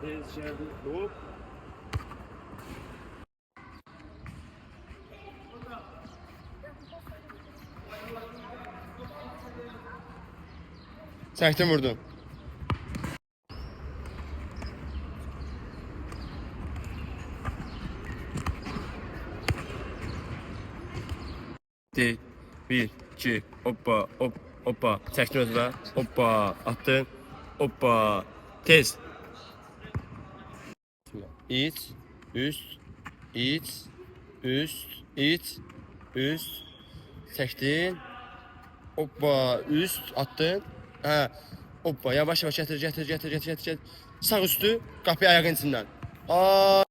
tez geldi. Hop. Çəkdim vurdum. De. 1, 2, hoppa, hop, hoppa. Çəkdim özünə. Hoppa, attın. Hoppa. Tez. İç, üst, iç, üst, iç, üst. Çəkdin. Hoppa, üst attın. Hə. Hoppa, yavaş yavaş gətir. Sağ üstü, qapı ayağın içindən. Ay.